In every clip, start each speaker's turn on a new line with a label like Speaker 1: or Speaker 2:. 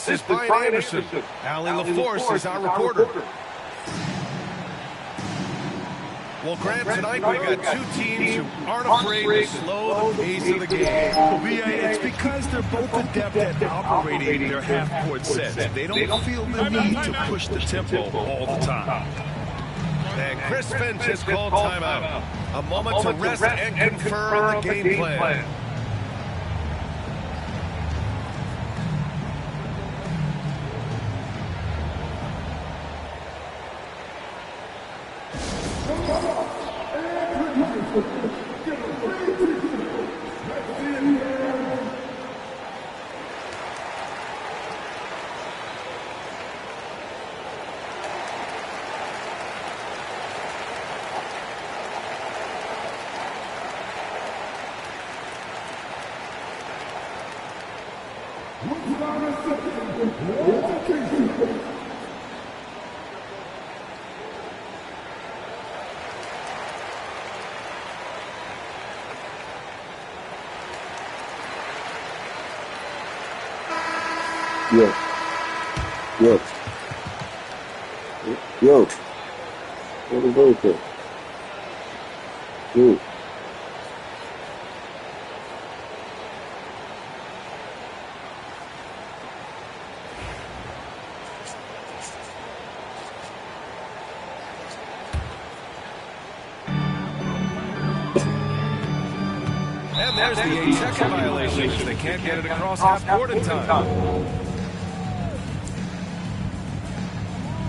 Speaker 1: This is Brian Anderson. Allie LaForce is our reporter. Well, Grant, tonight we got two teams who aren't afraid to slow the pace of the game.
Speaker 2: Well, it's because they're both adept at operating their half-court sets. They don't feel the need to push the tempo all the time.
Speaker 1: And Chris Finch has called timeout. A moment to rest and confer on the game plan.
Speaker 3: Yo. What is it? Yo.
Speaker 1: And there's the 8-second violation as they can't get it across half court in time.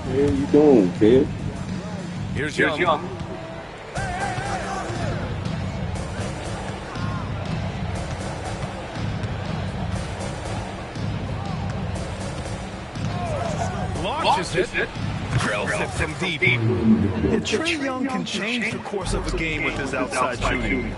Speaker 3: Where you going, kid?
Speaker 1: Here's Young. Launches it. Drills it from deep.
Speaker 2: And Trae Young can change the course of a game with his outside shooting.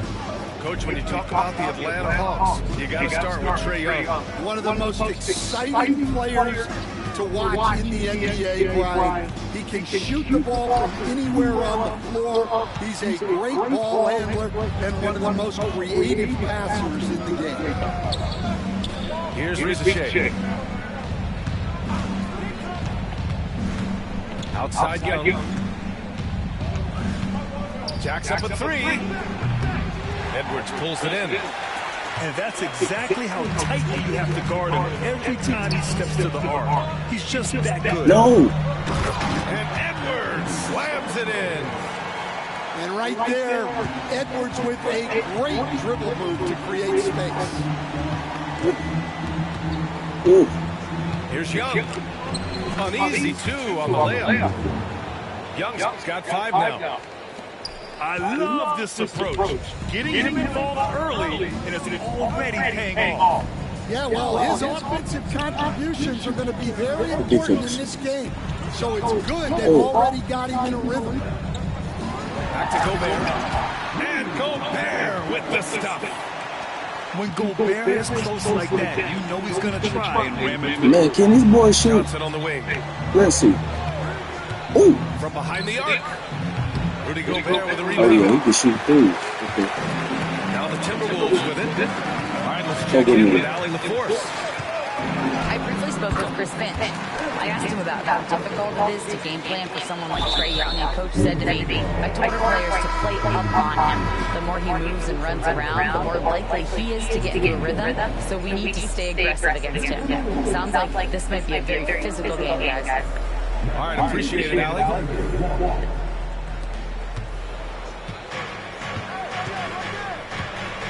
Speaker 1: Coach, when you talk about the Atlanta Hawks, you got to start with Trae Young.
Speaker 4: One of the most exciting players to watch in the NBA, Brian. He can shoot the ball from anywhere on the floor. He's a great ball handler and one of the most creative passers in the game.
Speaker 1: Here's Rizachet. Outside Young. Jacks up a three. Edwards pulls it in.
Speaker 2: And that's exactly how tightly you have to guard him every time he steps to the arc. He's just that good.
Speaker 3: No.
Speaker 1: And Edwards slams it in.
Speaker 4: And right there, Edwards with a great dribble move to create space.
Speaker 1: Here's Young. Uneasy, two on the layup. Young's got 5 now.
Speaker 2: I love this approach. Getting him involved early, and it's already paying off.
Speaker 4: Yeah, well, his offensive contributions are going to be very important in this game. So it's good they've already got him in a rhythm.
Speaker 1: Back to Gobert. And Gobert with the stuff.
Speaker 2: When Gobert is close like that, you know he's going to try and ram it.
Speaker 3: Man, can this boy shoot?
Speaker 1: Johnson on the wing.
Speaker 3: Let's see. Oh.
Speaker 1: From behind the arc. Rudy Gobert with a rebound.
Speaker 3: Oh, yeah, he can shoot threes. Okay.
Speaker 1: Now the Timberwolves with it. All right, let's check in with Allie LaForce.
Speaker 5: I briefly spoke with Chris Finch. I asked him about how difficult it is to game plan for someone like Trae Young, and Coach said to me, I told our players to play up on him. The more he moves and runs around, the more likely he is to get into a rhythm, so we need to stay aggressive against him. Sounds like this might be a very physical game, guys.
Speaker 1: All right, appreciate it, Allie.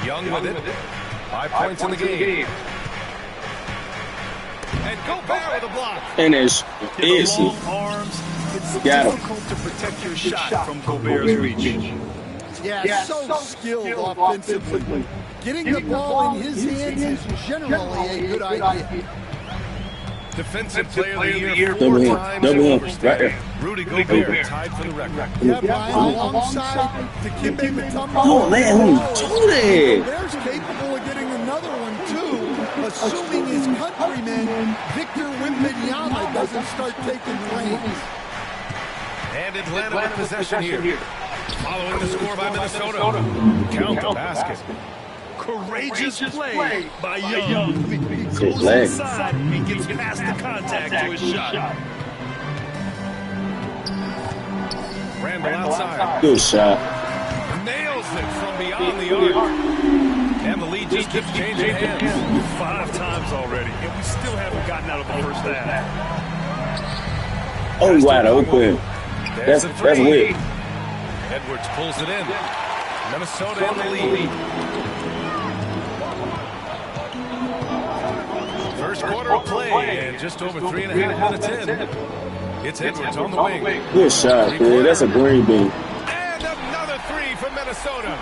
Speaker 1: Young with it. 5 points in the game. And Gobert with a block.
Speaker 3: Finish. Easy.
Speaker 2: Long arms, it's
Speaker 3: Got him.
Speaker 2: difficult to protect your shot from Gobert's reach.
Speaker 4: Yeah, so skilled offensively. Getting the ball in his hands is generally a good idea.
Speaker 1: Defensive player of the year
Speaker 3: Double
Speaker 1: 4
Speaker 3: him.
Speaker 1: times.
Speaker 3: Double him. Right there.
Speaker 1: Rudy Gobert tied for the record.
Speaker 4: Yeah, Brian, alongside Dikembe Mutombo.
Speaker 3: Oh, man, who do that?
Speaker 4: Gobert's capable of getting another one, too, assuming his countryman, Victor Wembanyama, doesn't start taking reins.
Speaker 1: And Atlanta with possession here. Following the score by Minnesota. Count the basket.
Speaker 2: Courageous play by Young. goes
Speaker 3: leg.
Speaker 2: inside and gets past the contact to his shot.
Speaker 1: Randall outside.
Speaker 3: Good shot.
Speaker 1: Nails it from beyond the arc. And the lead just keeps changing hands.
Speaker 2: 5 times already, and we still haven't gotten out of the first half.
Speaker 3: Oh, wide open.
Speaker 1: There's
Speaker 3: That's
Speaker 1: the three.
Speaker 3: weird.
Speaker 1: Edwards pulls it in. Minnesota in the lead. First quarter of play, and just over 3.5 minutes in. It's Edwards on the wing.
Speaker 3: Good shot, man. That's a green bean.
Speaker 1: And another three from Minnesota.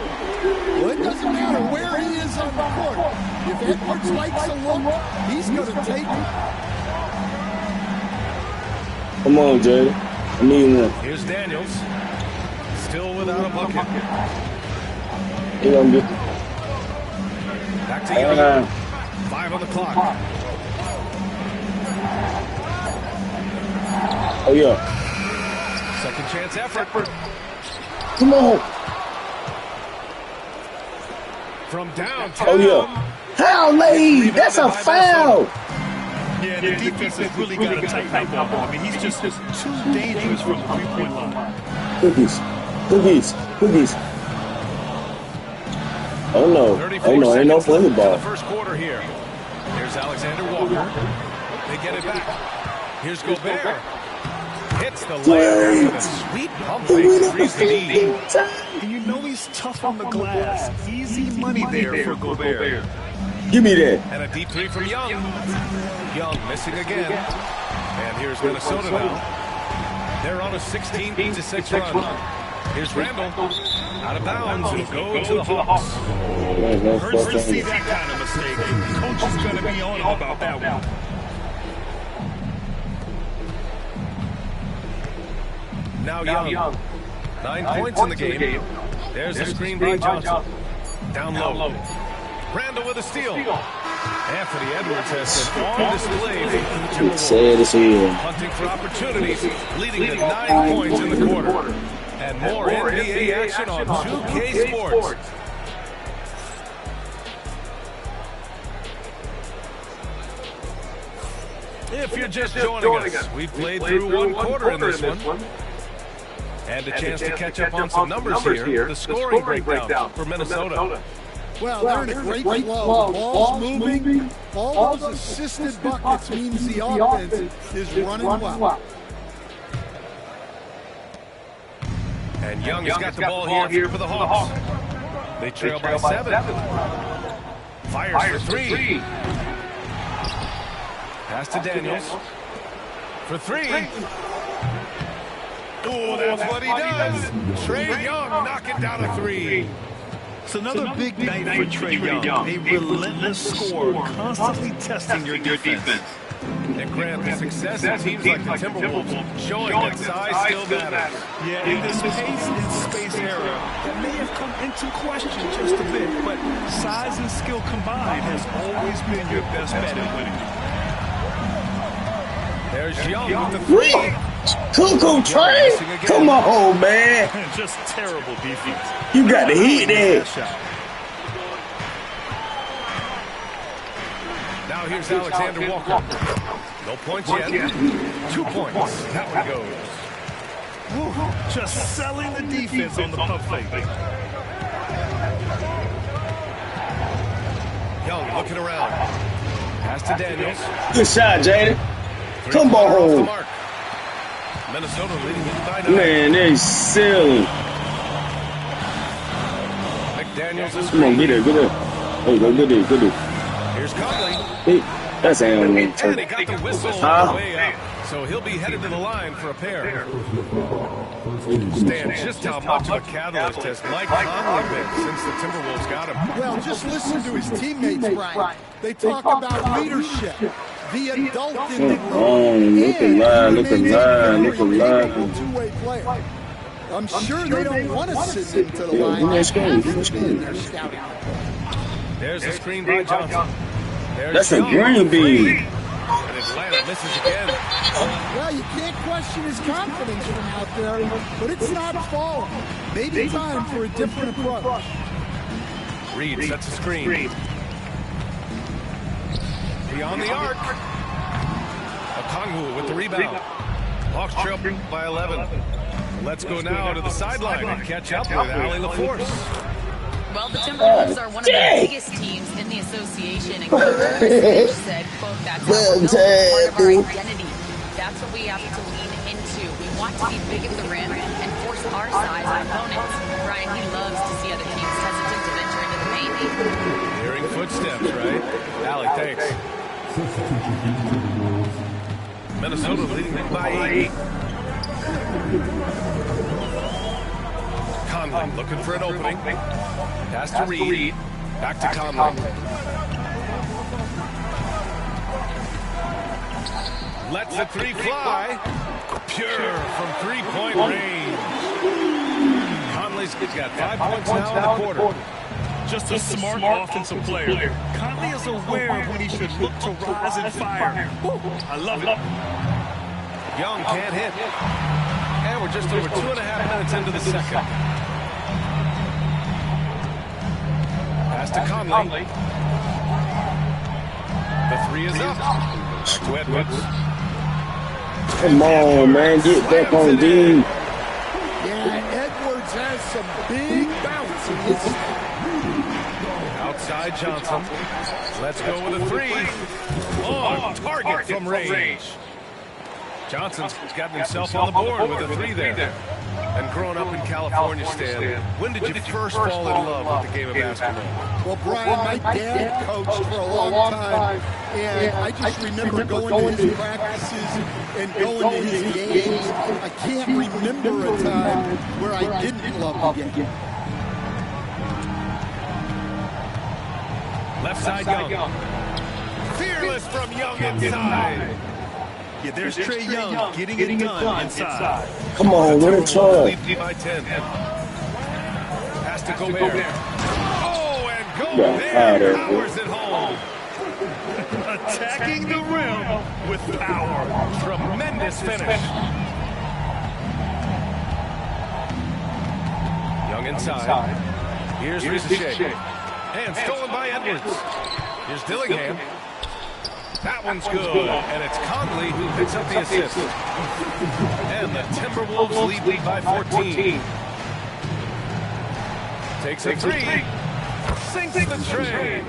Speaker 4: Well, it doesn't matter where he is on the court. If Edwards likes a look, he's going to take it.
Speaker 3: Come on, Jay. I mean,
Speaker 1: Here's Daniels. Still without a bucket.
Speaker 3: he gonna get.
Speaker 1: Back to Young. 5 on the clock.
Speaker 3: Oh yeah.
Speaker 1: Second chance effort.
Speaker 3: Come on.
Speaker 1: From downtown.
Speaker 3: Oh yeah. Foul, late. That's a foul.
Speaker 2: Yeah, the defense has really got to tighten up on him. I mean, he's just too dangerous from the 3-point line.
Speaker 3: Cookies. Oh no.
Speaker 1: 34
Speaker 3: Oh no. Ain't no
Speaker 1: seconds left in the
Speaker 3: volleyball.
Speaker 1: first quarter here. Here's Alexander Walker. They get it back. Here's Gobert. Hits the layup with a sweet pump fake to freeze the lead.
Speaker 2: And you know he's tough on the glass. Easy money there for Gobert.
Speaker 3: Give me that.
Speaker 1: And a deep three from Young. Young missing again. And here's Minnesota now. They're on a 16-6 run. Here's Randall. Out of bounds. It'll go to the Hawks.
Speaker 2: Hurts to see that kind of mistake. Coach is going to be on him about that one.
Speaker 1: Now Young. 9 points in the game. There's a screen by Johnson. Down low. Randall with a steal. Anthony Edwards has been on display for the Timberwolves.
Speaker 3: Sad as hell.
Speaker 1: Hunting for opportunities, leading to 9 points in the quarter. And more NBA action on 2K Sports. If you're just joining us, we've played through 1 quarter in this one. And a chance to catch up on some numbers here. The scoring breakdown for Minnesota.
Speaker 4: Well, they're in a great flow. The ball's moving. All those assisted buckets means the offense is running well.
Speaker 1: And Young has got the ball here for the Hawks. They trail by 7. Fires for 3. Pass to Daniels. For 3. Oh, that's what he does. Trae Young knocking down a 3.
Speaker 2: It's another big night for Trae Young. A relentless scorer, constantly testing your defense.
Speaker 1: And Grant, the success of teams like the Timberwolves showing that size still matters.
Speaker 2: Yeah, in this pace and space era, that may have come into question just a bit, but size and skill combined has always been your best bet at winning.
Speaker 1: There's Young with the 3.
Speaker 3: Cuckoo Trae. Come on, man.
Speaker 2: Just terrible defense.
Speaker 3: You got to hit that.
Speaker 1: Now here's Alexander Walker. No points yet. 2 points. That one goes.
Speaker 2: Woo, just selling the defense on the pump fake.
Speaker 1: Young looking around. Pass to Daniels.
Speaker 3: Good shot, Jaden. Come on.
Speaker 1: Minnesota leading it by 9.
Speaker 3: Man, they selling.
Speaker 1: McDaniels is
Speaker 3: Come on, get there, get there. There you go, good there, good there.
Speaker 1: Here's Conley.
Speaker 3: Hey, that's an
Speaker 1: And he got the whistle on
Speaker 3: Huh?
Speaker 1: the way up. So he'll be headed to the line for a pair. Stan, just how much of a catalyst has Mike Conley been since the Timberwolves got him?
Speaker 4: Well, just listen to his teammates, Brian. They talk about leadership, the adult in the room,
Speaker 3: look alive, look alive, look alive.
Speaker 4: two-way player. I'm sure they don't want to sit into the line.
Speaker 3: Let's go, let's go.
Speaker 4: They're scouting.
Speaker 1: There's a screen by Johnson. There's
Speaker 3: That's a
Speaker 1: Young
Speaker 3: green
Speaker 1: for 3.
Speaker 3: bean.
Speaker 1: And Atlanta misses again.
Speaker 4: Well, you can't question his confidence from out there, but it's not falling. Maybe time for a different approach.
Speaker 1: Reed sets a screen. beyond the arc. Okongwu with the rebound. Hawks trail by 11. Let's go now to the sideline and catch up with Allie LaForce.
Speaker 5: Well, the Timberwolves are one of the biggest teams in the association, and Coach Chris said, quote, that's how we're built, part of our identity. That's what we have to lean into. We want to be big at the rim and force our size on opponents. Brian, he loves to see other teams hesitant to venture into the paint.
Speaker 1: Hearing footsteps, right? Allie, thanks. Minnesota leading by 8. Conley looking for an opening. Pass to Reed. Back to Conley. Lets the three fly. Pure from three-point range. Conley's got 5 points now in the quarter.
Speaker 2: Just a smart offensive player. Conley is aware of when he should look to rise and fire. I love it.
Speaker 1: Young can't hit. And we're just over 2.5 minutes into the second. Pass to Conley. The three is up. Back to Edwards.
Speaker 3: Come on, man. Get back on D.
Speaker 4: Yeah, Edwards has some big bounces.
Speaker 1: Outside Johnson. Let's go with a three. On target from range. Johnson's gotten himself on the board with a three there. And growing up in California, Stan, when did you first fall in love with the game of basketball?
Speaker 4: Well, Brian, my dad coached for a long time, and I just remember going to his practices and going to his games. I can't remember a time where I didn't love the game.
Speaker 1: Left side Young. Fearless from Young inside.
Speaker 2: Yeah, there's Trae Young getting it done inside.
Speaker 3: Come on, let it try.
Speaker 1: Lead by 10. Pass to Gobert. Oh, and Gobert powers it home.
Speaker 2: Attacking the rim with power.
Speaker 1: Tremendous finish. Young inside. Here's Ricochet. And stolen by Edwards. Here's Dillingham. That one's good, and it's Conley who picks up the assist. And the Timberwolves lead by 14. Takes a three. Sinks the tray.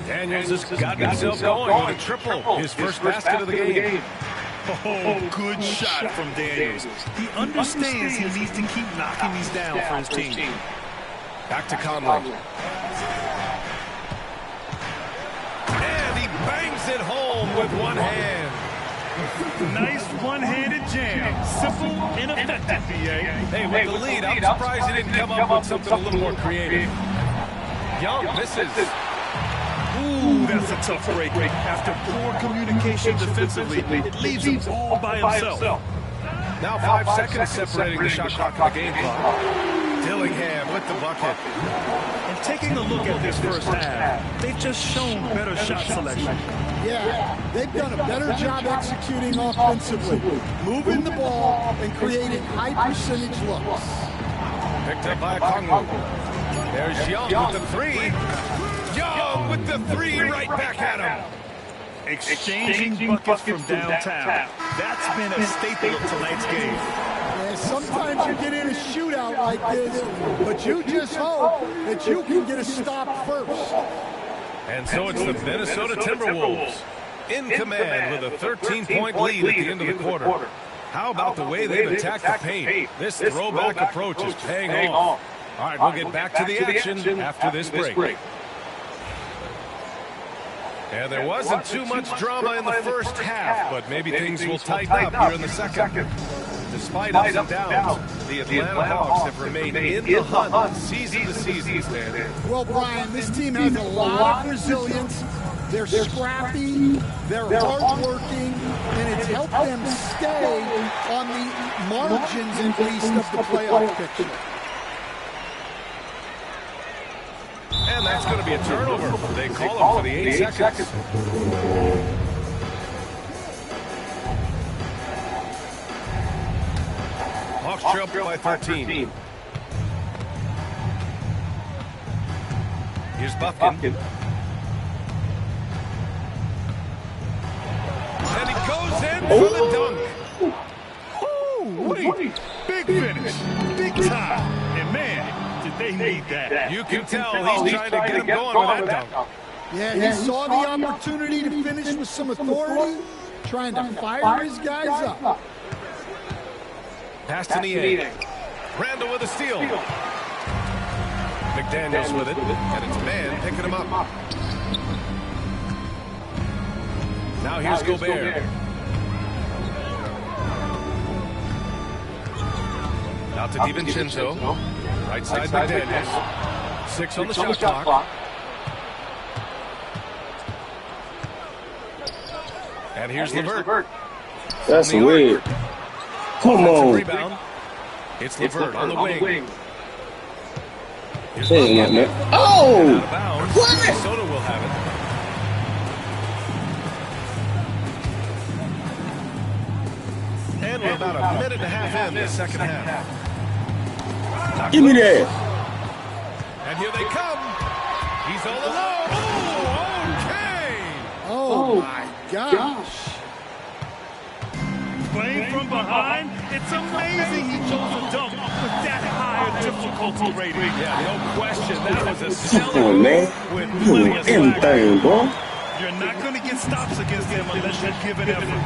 Speaker 1: Daniels has got himself going with a triple. His first basket of the game.
Speaker 2: Oh, good shot from Daniels. He understands he needs to keep knocking these down for his team.
Speaker 1: Back to Conley. Bangs it home with one hand.
Speaker 2: Nice one-handed jam. Simple and effective, B.A.
Speaker 1: Hey, with the lead, I'm surprised he didn't come up with something a little more creative. Young misses.
Speaker 2: Ooh, that's a tough break. After poor communication defensively, it leaves him all by himself.
Speaker 1: Now 5 seconds separating the shot clock and the game clock. Dillingham with the bucket.
Speaker 2: And taking a look at this first half, they've just shown better shot selection.
Speaker 4: Yeah, they've done a better job executing offensively, moving the ball and creating high percentage looks.
Speaker 1: Picked up by Okongwu. There's Young with the three. Young with the three right back at him.
Speaker 2: Exchanging buckets from downtown. That's been a staple of tonight's game.
Speaker 4: Yeah, sometimes you get in a shootout like this, but you just hope that you can get a stop first.
Speaker 1: And so it's the Minnesota Timberwolves in command with a 13-point lead at the end of the quarter. How about the way they've attacked the paint? This throwback approach is paying off. All right, we'll get back to the action after this break. And there wasn't too much drama in the first half, but maybe things will tighten up here in the second. Despite ups and downs, the Atlanta Hawks have remained in the hunt season to season, Stan.
Speaker 4: Well, Brian, this team has a lot of resilience. They're scrappy, they're hardworking, and it's helped them stay on the margins, at least, of the playoff picture.
Speaker 1: And that's going to be a turnover. They call him for the 8 seconds. Hawks trail by 13. Here's Buffkin. for the dunk.
Speaker 2: Wait, big finish, big time. And man, did they need that.
Speaker 1: You can tell he's trying to get him going with that dunk.
Speaker 4: Yeah, he saw the opportunity to finish with some authority, trying to fire his guys up.
Speaker 1: Pass to Niang. Randall with a steal. McDaniels with it, and it's man picking him up. Now here's Gobert. Out to DiVincenzo. Right side McDaniels. 6 on the shot clock. And here's LeVert.
Speaker 3: That's weird. Come on.
Speaker 1: Rebound. It's LeVert on the wing.
Speaker 3: Dang, man. Oh!
Speaker 1: What? Minnesota will have it. And we're about a minute and a half in the second half.
Speaker 3: Give me that.
Speaker 1: And here they come. He's all alone. Oh, okay.
Speaker 4: Oh, my gosh.
Speaker 2: Playing from behind, it's amazing he chose a dunk with that higher difficulty rating.
Speaker 1: Yeah, no question. That was a
Speaker 3: Come
Speaker 1: stellar
Speaker 3: on, man.
Speaker 1: with
Speaker 3: You
Speaker 1: plenty
Speaker 3: doing
Speaker 1: of swagger.
Speaker 3: everything, boy.
Speaker 2: You're not going to get stops against him unless you give an effort.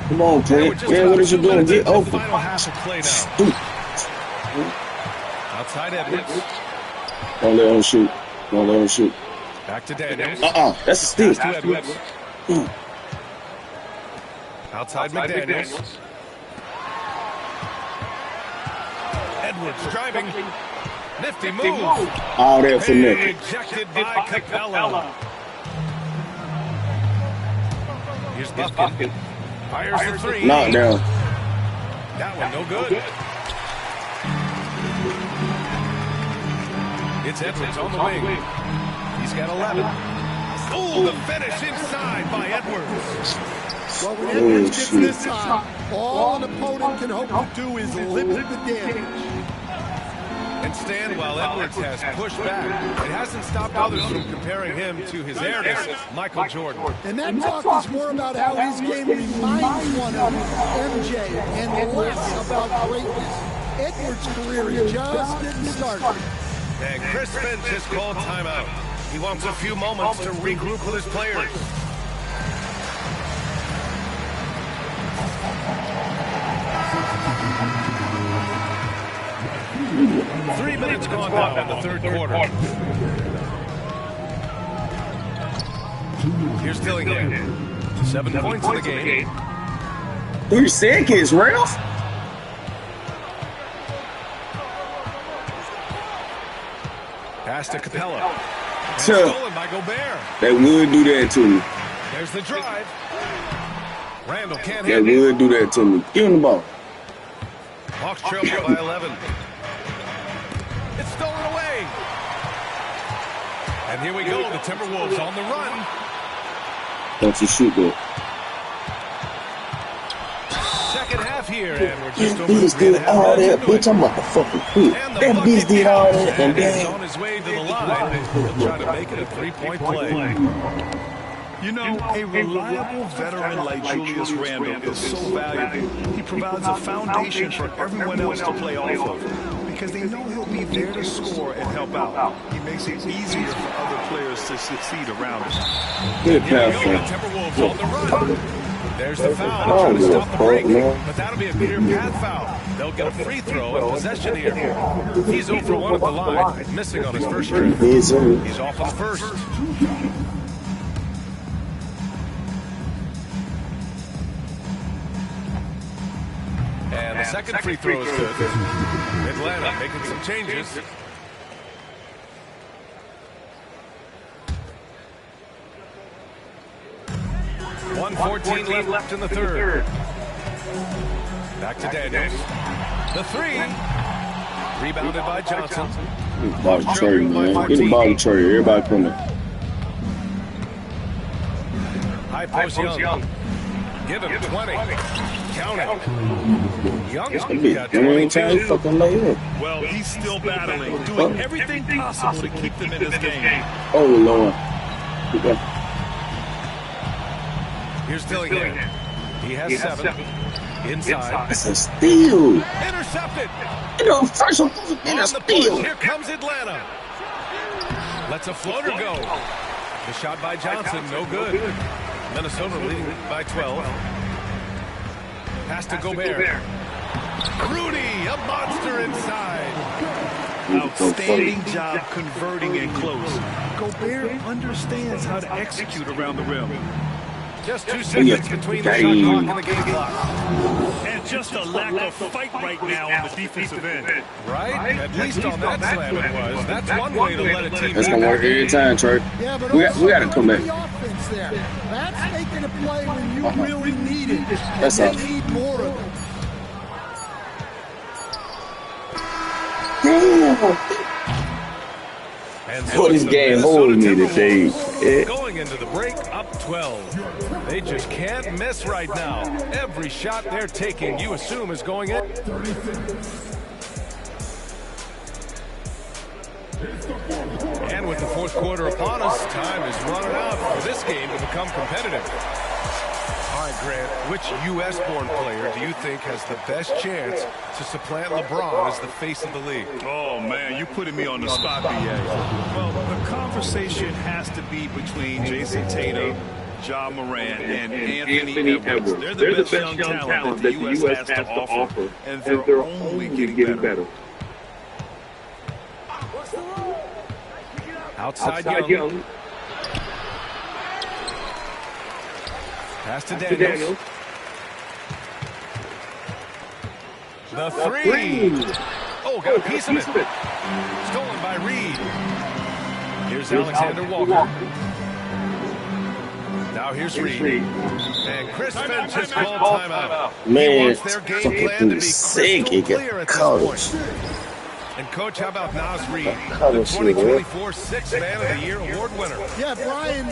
Speaker 3: Come on, Clay. Man, what is you doing? Get open.
Speaker 1: Final half of play now. Outside Edwards.
Speaker 3: Don't let him shoot. Don't let him shoot.
Speaker 1: Back to Daniels.
Speaker 3: That's a steal.
Speaker 1: Pass to Edwards. Outside McDaniels. Edwards driving. Nifty move.
Speaker 3: All that for nothing.
Speaker 1: Rejected by Capella. Here's Buffkin. Fires the three.
Speaker 3: Knockdown.
Speaker 1: That one no good. It's Edwards on the wing. He's got 11. Oh, the finish inside by Edwards.
Speaker 4: Well, when Edwards gets this high, all an opponent can hope to do is limit the damage.
Speaker 1: And Stan, while Edwards has pushed back, it hasn't stopped others from comparing him to his heiress, Michael Jordan.
Speaker 4: And that talk is more about how his game reminds one of MJ and less about greatness. Edwards' career just getting started.
Speaker 1: And Chris Finch has called timeout. He wants a few moments to regroup with his players. Three minutes gone now in the third quarter. Here's Dillingham. 7 points in the game.
Speaker 3: 3 seconds, Ralph.
Speaker 1: Pass to Capella. And
Speaker 3: Sure.
Speaker 1: stolen by Gobert.
Speaker 3: They would do that to me.
Speaker 1: There's the drive. Randall can't
Speaker 3: They
Speaker 1: hit it.
Speaker 3: would do that to me. Give him the ball.
Speaker 1: Hawks trail by 11. It's stolen away. And here we go. The Timberwolves on the run.
Speaker 3: Don't you shoot that.
Speaker 1: Second half here, and we're just
Speaker 3: That
Speaker 1: over
Speaker 3: bitch
Speaker 1: 3.5
Speaker 3: did all
Speaker 1: minutes
Speaker 3: that,
Speaker 1: into it.
Speaker 3: bitch. I'm motherfucking quit.
Speaker 1: And the
Speaker 3: That
Speaker 1: bucket
Speaker 3: bitch did all
Speaker 1: counts,
Speaker 3: that, and
Speaker 1: and he's
Speaker 3: then
Speaker 1: on his way to the line. He'll try to make it a three-point play.
Speaker 2: You know, a reliable veteran like Julius Randle is so valuable. He provides a foundation for everyone else to play off of because they know he'll be there to score and help out. He makes it easier for other players to succeed around him.
Speaker 3: good
Speaker 1: Here we
Speaker 3: pass,
Speaker 1: go. The
Speaker 3: man.
Speaker 1: Timberwolves on the run. There's the foul.
Speaker 3: I
Speaker 1: They're trying
Speaker 3: don't
Speaker 1: to
Speaker 3: give a
Speaker 1: stop the
Speaker 3: fuck,
Speaker 1: break,
Speaker 3: man.
Speaker 1: but that'll be a clear path foul. They'll get a free throw and possession here. He's 0 for 1 at the line, missing on his first trip.
Speaker 3: Yes, sir.
Speaker 1: He's off on the first. And the second free throw is good. Atlanta making some changes. .114 left in the third. Back to Daniels. The three. Rebounded by Johnson.
Speaker 3: Ball to Trey, man. Get the ball to Trey. Everybody come there.
Speaker 1: High post Young. Give him 20. Count it. Young's got
Speaker 3: Every time you
Speaker 1: 22.
Speaker 3: fucking lay up.
Speaker 2: Well, he's still battling, doing everything possible to keep them in this game.
Speaker 3: Oh, Lord. Good
Speaker 1: Here's Dillingham. He has 7. Inside.
Speaker 3: That's a steal.
Speaker 1: Intercepted.
Speaker 3: You know, first one was a steal.
Speaker 1: Here comes Atlanta. Lets a floater go. The shot by Johnson, no good. Minnesota leading by 12. Pass to Gobert. Rudy, a monster inside.
Speaker 2: Outstanding job converting in close. Gobert understands how to execute around the rim.
Speaker 1: Just 2 seconds between the shot clock and the game clock.
Speaker 2: And just a lack of fight right now on the defensive end.
Speaker 1: Right? At least on that slam it was. That's one way to let a team
Speaker 3: That's going to work every time, Trey.
Speaker 4: Yeah, but
Speaker 3: We got to come back.
Speaker 4: the offense there. That's making a play when you really need it.
Speaker 3: That's
Speaker 4: and
Speaker 3: all.
Speaker 4: they need more of it.
Speaker 1: And
Speaker 3: What is
Speaker 1: the
Speaker 3: game
Speaker 1: Minnesota
Speaker 3: holding me
Speaker 1: Timberwolves
Speaker 3: today?
Speaker 1: going into the break up 12. They just can't miss right now. Every shot they're taking, you assume, is going in. And with the fourth quarter upon us, time is running out for this game to become competitive. All right, Grant, which U.S.-born player do you think has the best chance to supplant LeBron as the face of the league?
Speaker 2: Oh, man, you're putting me on the spot, B.A. Well, the conversation has to be between Jason Tatum, Ja Morant, and Anthony Edwards. They're the best young talent that the U.S. has to offer, and they're only getting better.
Speaker 1: Outside Young. Pass to Daniels. The three. Oh, got a piece of it. Stolen by Reed. Here's Alexander Walker. Now here's Reed. And Chris Finch has called timeout.
Speaker 3: Man,
Speaker 1: Their game plan to be
Speaker 3: sick.
Speaker 1: crystal
Speaker 3: It
Speaker 1: clear at
Speaker 3: got
Speaker 1: this point. And, Coach, how about Naz Reid, the 2024 Sixth Man of the Year award winner?
Speaker 4: Yeah, Brian,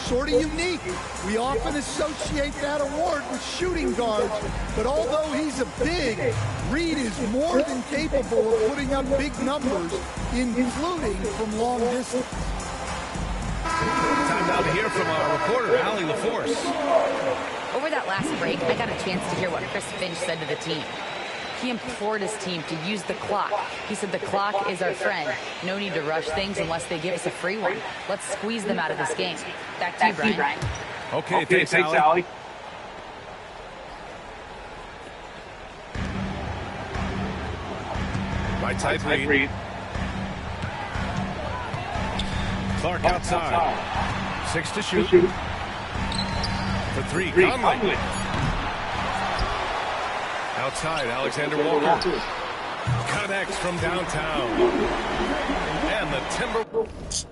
Speaker 4: sort of unique. We often associate that award with shooting guards, but although he's a big, Reid is more than capable of putting up big numbers, including from long distance.
Speaker 1: Time now to hear from our reporter, Allie LaForce.
Speaker 5: Over that last break, I got a chance to hear what Chris Finch said to the team. He implored his team to use the clock. He said the clock is our friend. No need to rush things unless they give us a free one. Let's squeeze them out of this game. Back to you, Brian.
Speaker 1: Okay, thanks, Allie. Right side Reed. Clark outside. 6 to shoot. For 3, Conley. Outside, Alexander Walker. Connects from downtown. And the Timberwolves.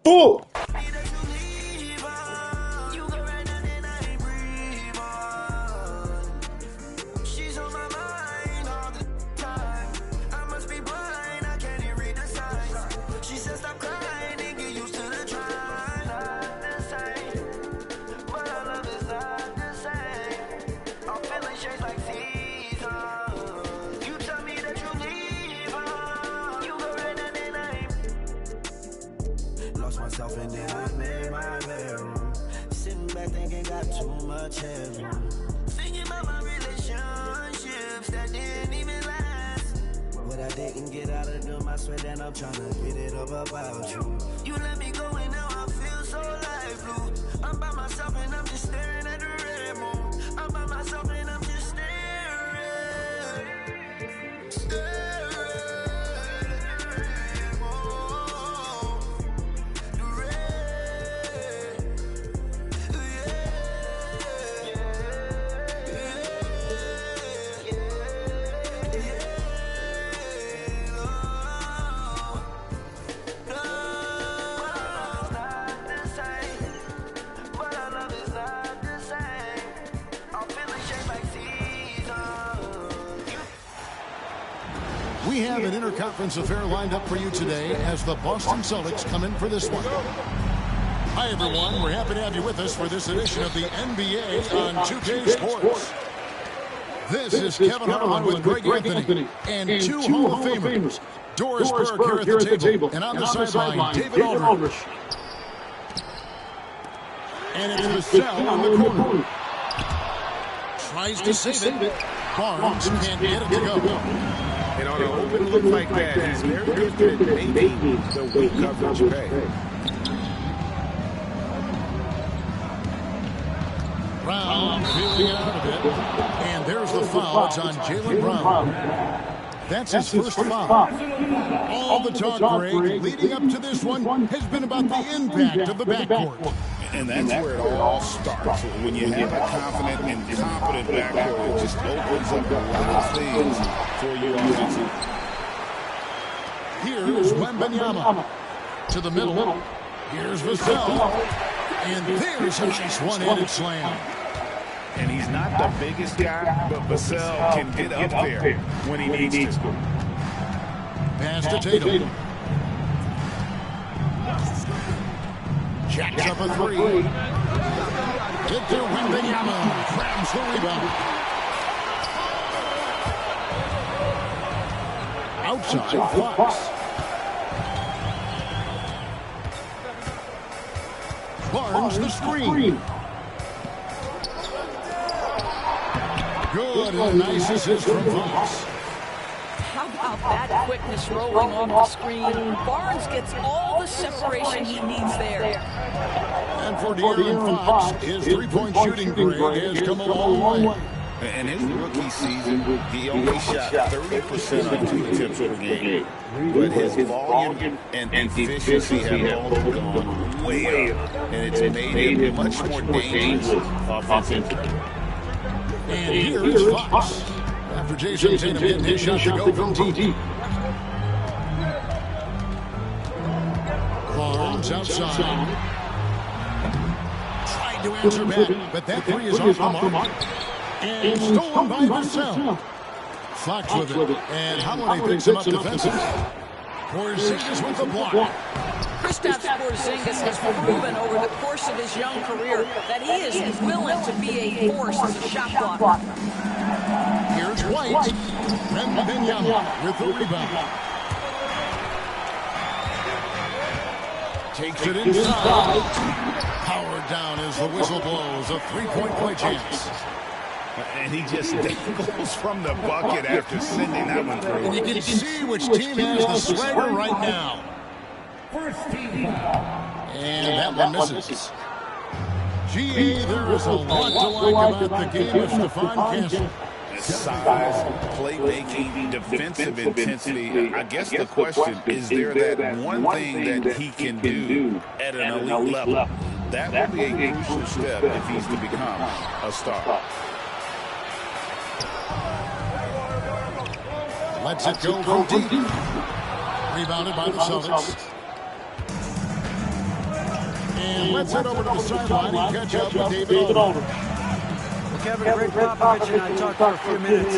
Speaker 3: Oh!
Speaker 6: And then I made my bedroom. Sitting back thinking got too much headroom. Thinking about my relationships that didn't even last. What I didn't get out of them, I swear that I'm trying to get it up about you. You let me go and now I feel so life blue. I'm by myself and I'm just staring at the red moon. I'm by myself and I'm just staring.
Speaker 7: We have an interconference affair lined up for you today as the Boston Celtics come in for this one. Hi, everyone. We're happy to have you with us for this edition of the NBA on 2K Sports. This is Kevin Harlan with Greg Anthony and two Hall of Famers. Doris Burke here at the table. And on the sideline, David Aldridge. And it's Vassell in the corner. Tries to save it. Barnes can't get it to go.
Speaker 2: And on an open look like that, he's very gifted at making the weight coverage pay.
Speaker 7: Brown feeling out of it. And there's the foul. It's on Jaylen Brown. That's his first foul. All the talk, Greg, leading up to this one has been about the impact of the backcourt.
Speaker 2: And that's where it all starts. When you have a confident and competent backcourt, it just opens up a lot of things for you offensively.
Speaker 7: Here's Wembanyama to the middle. Here's Vassell. And there's a nice one-handed slam.
Speaker 2: And he's not the biggest guy, but Vassell can get up there when he needs to.
Speaker 7: Pass to Tatum. Jacks up a three. Victor Wembanyama grabs the rebound. Outside Fox. Barnes the screen. Good and a nice assist from Fox.
Speaker 8: How about that quickness rolling off the screen? Barnes gets all the separation he needs there.
Speaker 7: And for De'Aaron Fox, his three-point shooting grade has come a long way.
Speaker 2: And his rookie season, he only shot 30% on 2 attempts per game. But his volume and efficiency have all gone way up. And it's made him much more dangerous offensively.
Speaker 7: And here is Fox. After Jason Tatum getting his shot to go from deep. Barnes outside. Tried to answer back, but that three is off the mark. And stolen by Vassell. Fox with it. And Holiday picks him up defensively. Porzingis with the block.
Speaker 8: Kristaps Porzingis has proven over the course of his young career that he is willing to be a force as a shot blocker.
Speaker 7: Here's White. Wembanyama with the rebound. Takes it inside. Powered down as the whistle blows. A three-point play chance.
Speaker 2: And he just goes from the bucket after sending that one through.
Speaker 7: And you can see which team has the swagger right now. And that one misses. GA, there is a lot to like about the game of Stephon Castle.
Speaker 2: Size, playmaking, defensive intensity. I guess the question is there that one thing that he can do at an elite level? That would be a crucial step if he's to become a star.
Speaker 7: Lets it go from deep. Rebounded by the Celtics. And lets it over to the sideline and catch up with David Alden.
Speaker 9: Well, Kevin, Greg Popovich and I talked for a few minutes.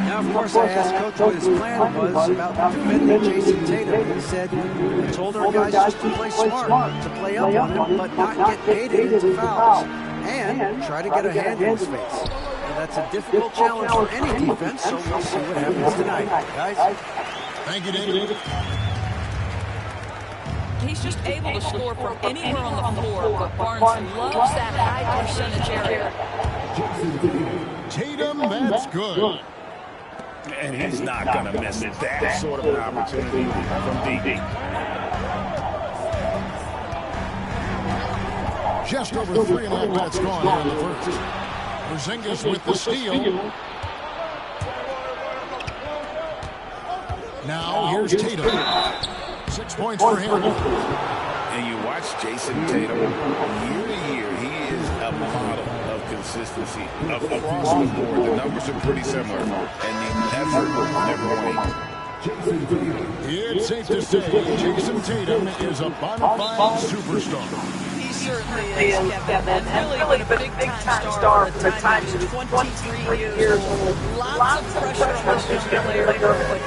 Speaker 9: Now, of course, I asked Coach what his plan was about defending Jason Tatum. He said he told our guys just to play smart, to play up on him, but not get baited into fouls, and try to get a hand in his face. That's a difficult challenge for any defense, so we'll see what happens tonight. Guys?
Speaker 7: Thank you, David.
Speaker 8: He's just able to score from anywhere on the floor, but Barnes loves that high percentage area.
Speaker 7: Tatum, that's good.
Speaker 2: And he's not going to miss that sort of an opportunity from deep.
Speaker 7: Just over 3.5 minutes gone here in the first. Porzingis with the steal. Now here's Tatum. 6 points for him.
Speaker 2: And you watch Jason Tatum, year to year, he is a model of consistency. Across the board, the numbers are pretty similar, and the effort never wanes.
Speaker 7: It's safe to say Jason Tatum is a bona fide superstar.
Speaker 8: He certainly is, Kevin, and really been a big-time star from the time he was 23 years old. Lots of pressure on this young player,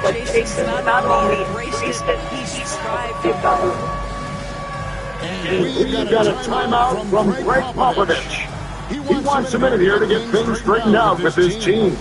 Speaker 8: but Jason's not only embraced it, he's strived to go.
Speaker 7: And we've got a timeout from Greg Popovich. He wants a minute here to get things straightened out with his team.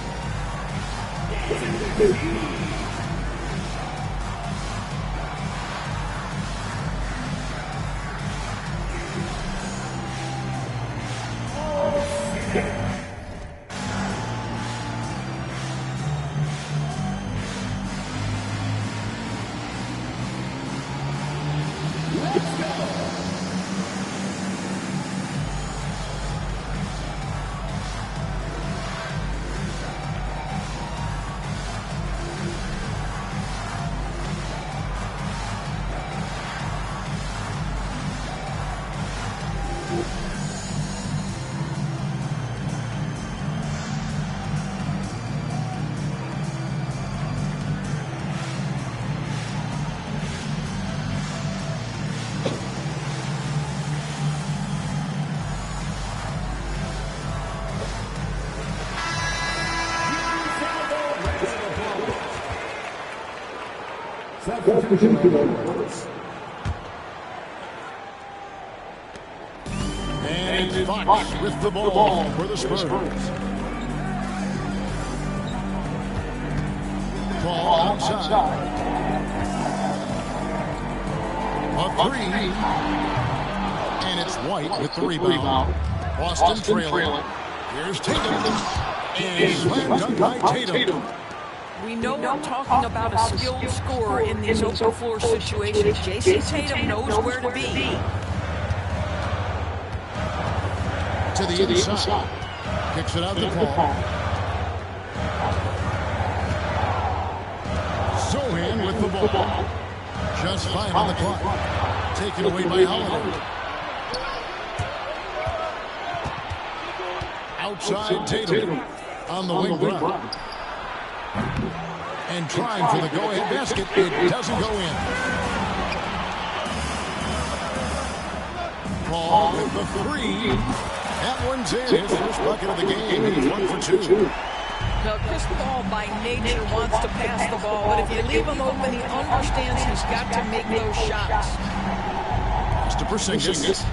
Speaker 7: And Fox with the ball for the Spurs. Ball outside. A three. And it's White with the rebound. Boston trailing. Here's Tatum. And slam dunk by Tatum.
Speaker 8: We know we're talking about a skilled scorer in these open floor situations. Jason Tatum knows where to be.
Speaker 7: To the inside. Kicks it out to Paul. Zohan with the ball. Just 5 on the clock. Taken away by Holiday. Outside Tatum. On the wing run. And trying for the go-ahead basket. It doesn't go in. Paul with the three. That one's in. His first bucket of the game. He's 1 for 2.
Speaker 8: Now, Chris Paul, by nature, wants to pass the ball, but if you leave him open, he understands he's got to make those shots.
Speaker 7: Mr. Porzingis.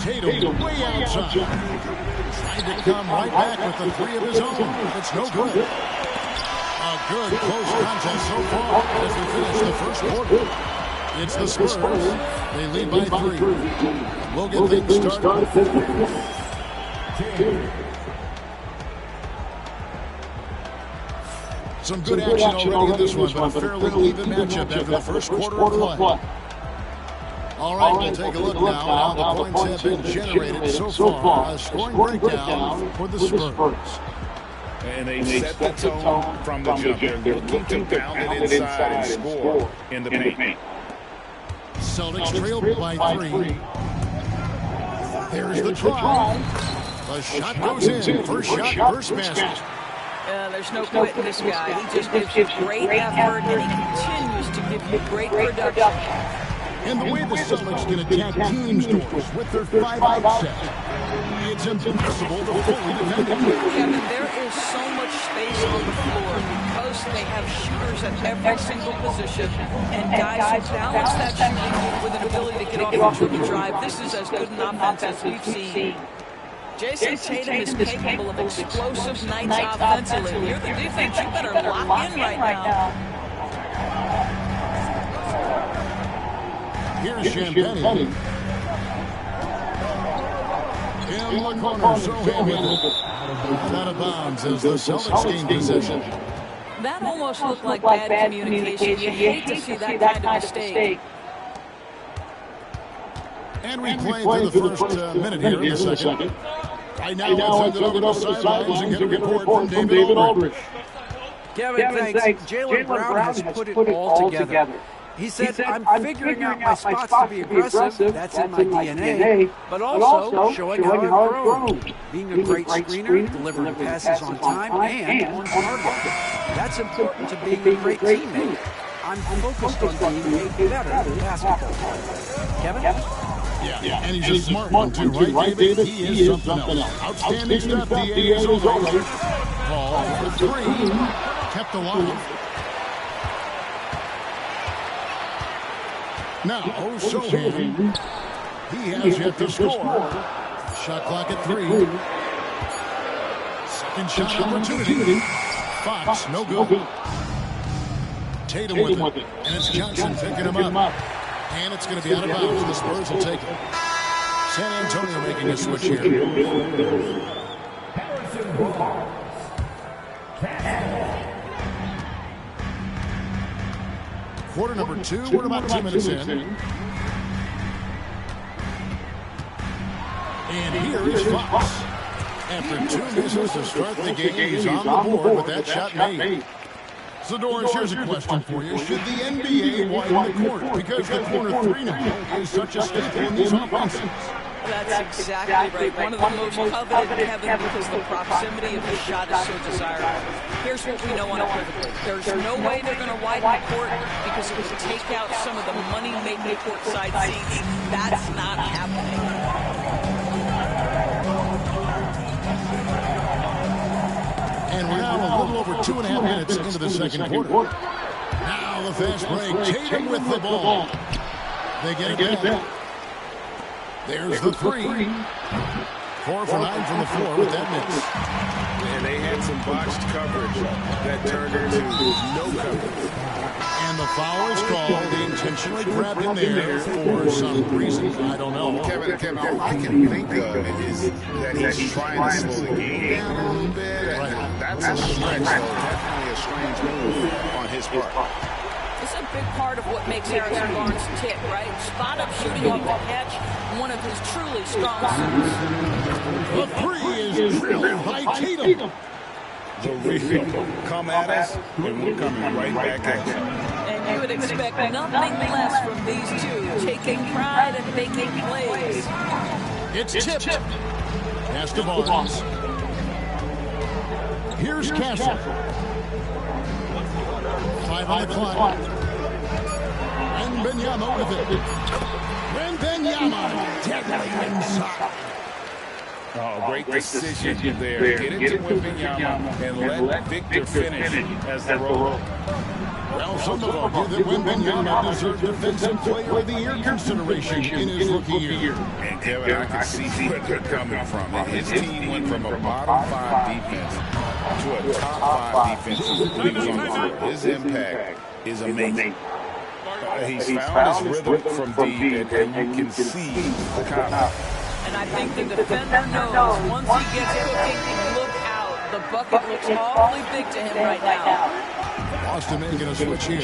Speaker 7: Tatum way outside. Trying to come right back with the three of his own. It's no good. A good close contest so far as we finish the first quarter. It's the Spurs. They lead by 3. We'll get things started. Some good action already in this one, but a fairly even matchup after the first quarter of play. All right, we'll take a look now at how the points have been generated so far. A scoring breakdown for the Spurs.
Speaker 2: And they set the tone from the jump. They're looking to pound it inside and score in the paint.
Speaker 7: Celtics trailed by 3. There's the try. The shot goes in. First shot, first basket.
Speaker 8: There's no quitting this guy. He just gives you great effort, and he continues to give you great production.
Speaker 7: And the way the Celtics can attack teams' doors with their 5-out set, it's impossible to fully defend it.
Speaker 8: Kevin, there is so much space on the floor because they have shooters at every single position and guys who balance that shooting with an ability to get off the dribble drive. This is as good an offense as we've seen. Jason Tatum is capable of explosive nights offensively. You're the defense, you better lock in right now.
Speaker 7: Here's Champagne. In the corner, Zohan with it. Out of bounds as the Celtics gain possession.
Speaker 8: That almost looked like bad communication. You hate to see that kind of mistake.
Speaker 7: And we play through the first minute here in the second. Right now, let's send it over to the sidelines and get a report from David Aldridge.
Speaker 9: Kevin, thanks. Jaylen Brown has put it all together. He said, I'm figuring out my spots to be aggressive. That's in my DNA. But also showing how I've grown. Being a great screener, delivering passes on time, and on target. That's important to being a great teammate. I'm focused on being a better basketball. Kevin?
Speaker 7: Yeah, and he's a smart one too, right, David? He is something else. Outstanding stuff, D.A. is over. Ball for 3. Kept alive. Now, Zohan. He has yet to score. Shot clock at 3. Second shot opportunity. Fox, no good. Tatum with it. And it's Johnson picking him up. And it's going to be out of bounds. The Spurs will take it. San Antonio making a switch here. Quarter number 2. We're about 2 minutes in. And here is Fox. After 2 misses to start the game, he's on the board with that shot made. So, Doris, here's a question for you. Should the NBA widen the court? Because the corner 3 now is such a staple in these offenses.
Speaker 8: That's exactly right. One of the most coveted, Kevin, because the proximity of the shot is so desirable. Here's what we know unequivocally. There's no way they're going to widen the court because it would take out some of the money-making courtside seats. That's not happening.
Speaker 7: And we're now a little over 2.5 minutes into the second quarter. Now the fast break. Tatum with the ball. They get it back. There's the three. 4 for 9 from the floor with that miss.
Speaker 1: And they had some botched coverage that turned into no coverage.
Speaker 7: And the foul is called. They intentionally grabbed him there for some reason. I don't know.
Speaker 2: Kevin, all I can think of is that he's trying to slow the game down a little bit. Right. That's a stretch, so definitely a strange move on his part.
Speaker 8: It's a big part of what makes Harrison Barnes tick, right? Spot-up shooting off the catch, one of his truly strong suits.
Speaker 7: The three is drilled by Tatum.
Speaker 2: The real come at us, and we're coming right back at you.
Speaker 8: And you would expect nothing less from these two, taking pride and making plays.
Speaker 7: It's tipped. Pass to Barnes. Here's Castle. 5 on the clock. Wembanyama with it. Wembanyama deadly inside.
Speaker 2: Oh, great decision there. Get into Wembanyama and let Victor finish as the roller.
Speaker 7: Well, some have argued that Wembanyama deserved Defensive Player of the Year consideration in his rookie year.
Speaker 2: And Kevin, I can see where they're coming from. His team went from a bottom 5 defense to a top 5 defense when he was on the floor. His impact is amazing. He's found his rhythm from deep, and you can see the confidence.
Speaker 8: And I think the defender knows once he gets cooking, look out. The bucket looks awfully big to him right now.
Speaker 7: Boston making a switch here.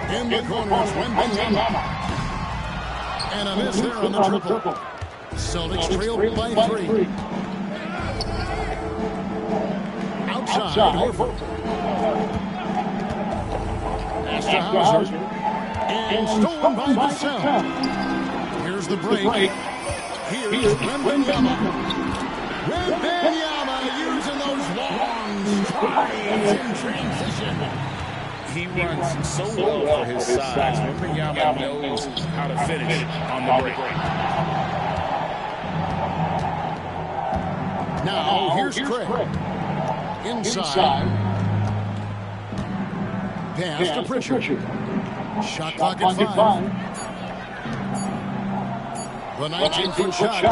Speaker 7: In the corner, it's Wembanyama. And a miss there on the triple. Celtics trail by 3. Outside, Horford. Pass to Hauser. And stolen by Vassell. Here's the break. Here's Wembanyama. Wembanyama using those long strides in transition.
Speaker 2: He runs so well for his size. Wembanyama knows how to finish on the break.
Speaker 7: Now, here's Craig. Inside. Pass to Pritchard. Shot clock at 5. The 19-foot shot.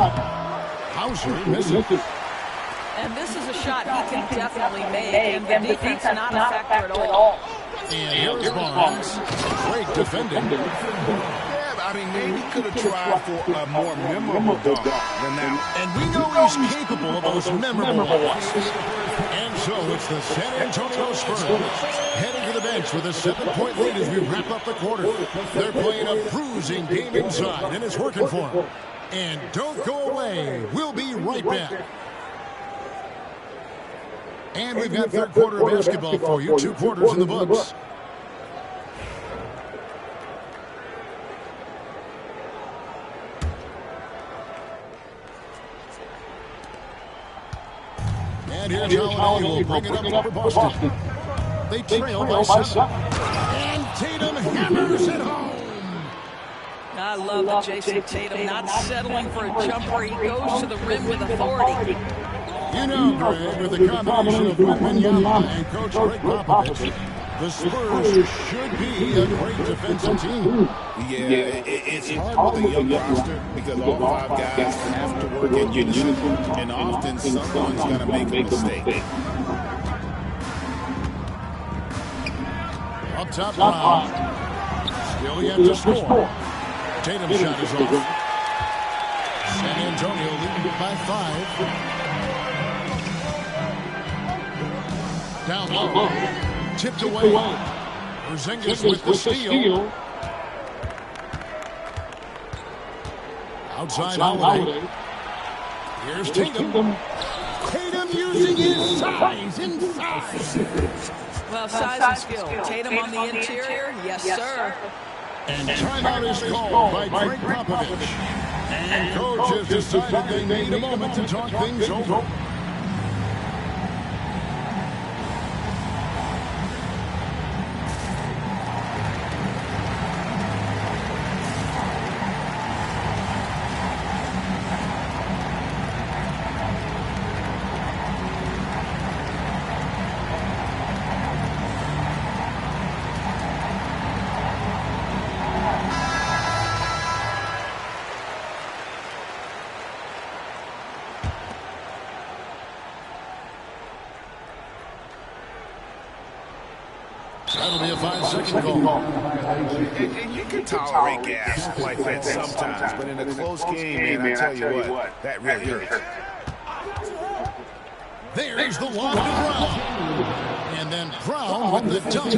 Speaker 7: Hauser misses.
Speaker 8: And this is a shot he can definitely make, and the defense not a factor at all.
Speaker 7: And here's Barnes. Great defending.
Speaker 2: Yeah, I mean, maybe could have tried for a more memorable dunk than that.
Speaker 7: And we know he's capable of those memorable ones. And so it's the San Antonio Spurs heading to the bench with a 7-point lead as we wrap up the quarter. They're playing a bruising game inside, and it's working for them. And don't go away. We'll be right back. And we've got third quarter basketball for you. 2 quarters in the books. And here's Holiday will bring it up for Boston. They trail by 7. And Tatum hammers it home.
Speaker 8: I love that Jason Tatum not settling for a jumper. He goes to the rim with authority.
Speaker 7: You know, Greg, with the combination of Wembanyama and Coach Greg Popovich, the Spurs should be a great defensive team.
Speaker 2: Yeah, it's hard with a young roster because all 5 guys have to work in unison, and often someone's going to make a mistake.
Speaker 7: Up top, Brown. Still yet to score. Tatum's shot is off. San Antonio leading by 5. Down low. Tipped away. Porzingis with the steal. Outside Holiday. Here's Tatum. Tatum using his size inside.
Speaker 8: Well, size and skill. Tatum on the interior, yes, sir.
Speaker 7: And timeout is called by Greg Popovich. And coach has decided they need a moment to talk things over. That'll be a 5-second call.
Speaker 1: And you can tolerate gas like that sometimes, but in a close game, man, I tell you what, that really hurts.
Speaker 7: There's the lob to Brown. And then Brown with the dunk.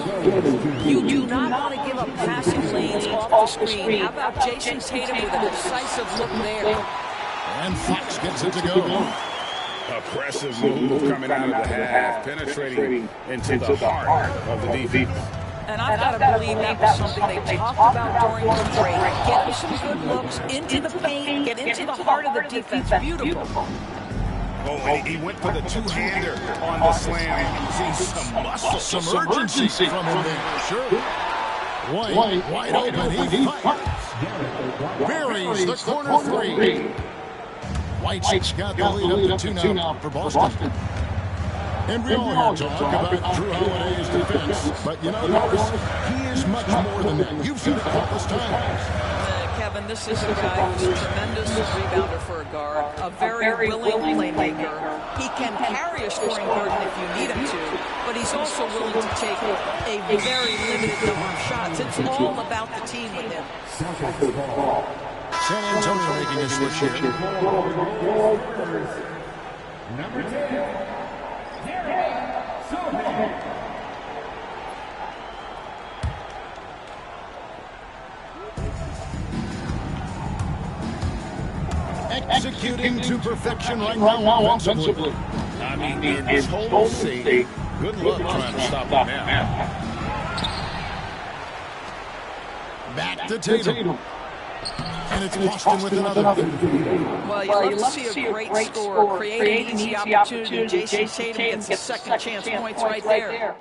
Speaker 8: You do not want to give up passing lanes off the screen. How about Jason Tatum with a decisive look there?
Speaker 7: And Fox gets it to go.
Speaker 1: Aggressive move coming out of the half, penetrating into the heart of the defense.
Speaker 8: And I've got to believe that was something they talked about during the break. Get him some good looks into the paint, get into the heart of the defense. Beautiful.
Speaker 1: Oh, and he went for the two-hander on the slam, using some muscle.
Speaker 7: Some urgency from him there. Sure. White wide open. He fires. Buries the corner three. White's got the lead up to 2 now for Boston. And we all hear talk about Drew Holiday's defense. But you know, Norris, he is much more than that. You've seen it countless times.
Speaker 8: Kevin, this is a guy who's a tremendous rebounder for a guard, a very willing playmaker. He can carry a scoring burden if you need him to, but he's also willing to take a very limited number of shots. It's all about the team with him.
Speaker 7: San Antonio making a switch here.
Speaker 10: Number 10, Jeremy Sochan.
Speaker 7: Executing to perfection right now offensively.
Speaker 1: I mean, in total safety, good luck trying to stop him now.
Speaker 7: Back to Tatum. And it's Boston with another.
Speaker 8: Well, you love to see a great score, create an easy opportunity. Jason Tatum gets the second chance points right there.